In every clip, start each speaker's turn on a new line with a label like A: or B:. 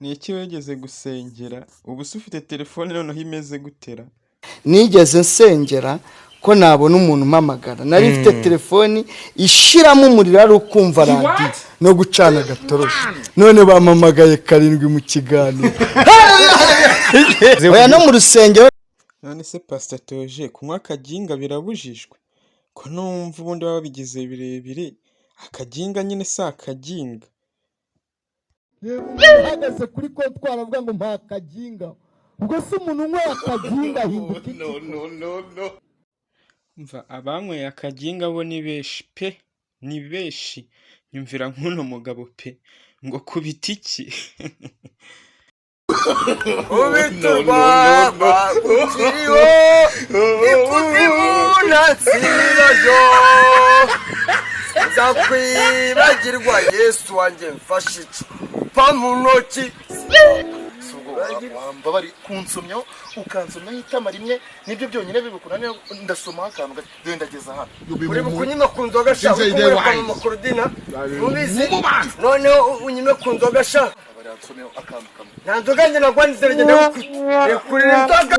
A: Ni iki wegeze gusengera ubu se ufite telefone noneho imeze gutera?
B: Nigeze nsengera ko nabona umuntu umpamagara, nari mfite telefoni ishiramo umuriro ari ukumva radio no gucana gatoroshi, none bampamagaye karindwi mu kiganiro. Oya no mu rusengero.
A: None se Pastor Theogene kunywa akaginga birabujijwe? Ko numva ubundi baba bigize birebire, akaginga nyine si akaginga.
B: Uhagaze kuri kontwara avuga ngo mpa akaginga, ubwo se umuntu unywa akaginga ahinduka iki?
A: No. Mva abanyweye akaginga bo ni beshi pe, ni beshi. Nyumvira nk'uno mugabo pe ngo kubita iki.
C: Ubiturwa bakukiriho ikuzimu ntatsirayo nzakwibagirwa Yesu wanjye mfashe icupa mu ntoki.
D: Bari kunsomyo ukansomya itama rimwe nibyo byonyine bibukunane ndasoma akantu gendageza hano
C: uri bukunyima ku nzoga sha ukumva mu makorodina ubizi noneho unyime ku nzoga sha
D: baransomyo akantu kamwe
C: nta nzoga njye nagwanze kurira inzoga.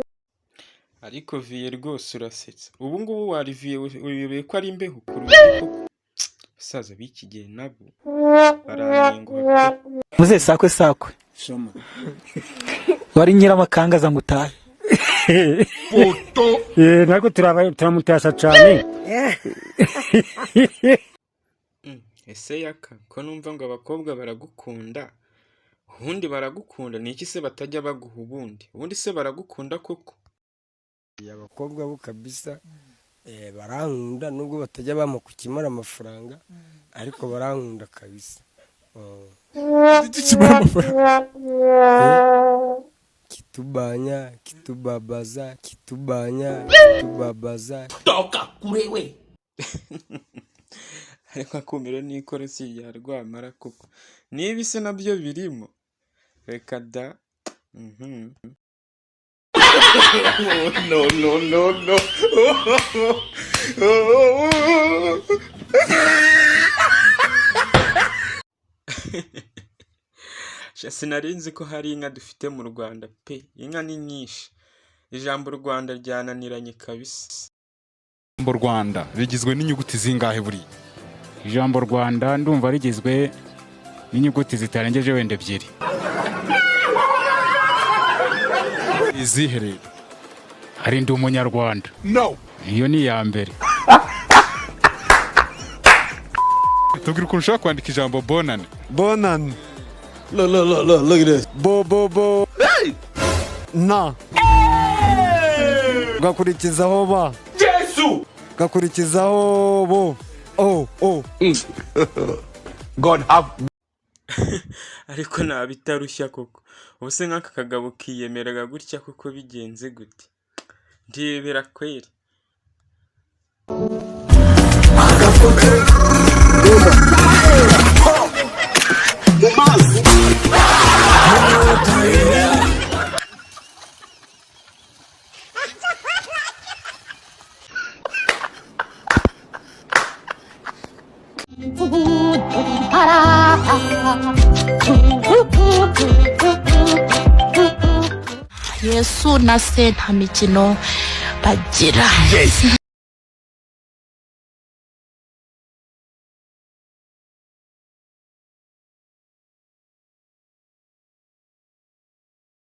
A: Ariko viye rwose urasetsa. Ubu ngubu wariviye uyobeye ko ari imbeho kuruko. Basaza biki gihe nabo baranenguha.
E: Muze sakwe shoma wari nyiramakanga ngutahe
D: foto
E: nako turamutasha cyane.
A: Ese yaka ko numva ngo abakobwa baragukunda, ubundi baragukunda ni iki se batajya baguha ubundi se baragukunda koko?
C: Abakobwa bo kabisa barankunda nubwo batajya bampa kukimara amafaranga ariko barankunda kabisa. Kitubanya
E: toka kurewe.
A: Ariko akumiro nikore si ya rwamara koko. Niba se nabyo birimo reka da. No. Sinarinzi ko hari inka dufite mu Rwanda pe, inka ni nyinshi. Ijambo Rwanda ryananiranye kabisa.
F: Ijambo Rwanda rigizwe n'inyuguti zingahe buri? Ijambo Rwanda ndumva rigizwe n'inyuguti zitarengeje wenda 2. Izihere hari ndi umunyarwanda.
D: No,
F: iyo ni ya mbere. Tubwira ukuntu ushaka kwandika ijambo bonane.
C: Look at this. Bo.
B: Hey! Na. Gakurikizaho ba.
C: Yesu.
B: Gakurikizaho bo. Oh.
C: God have.
A: Ariko nabitarushya koko. Ubuse nk'aka kagabo kiyemeraga gutya koko bigenze gute? Ndebera kweri.
G: Yesu na se nta mikino bagira.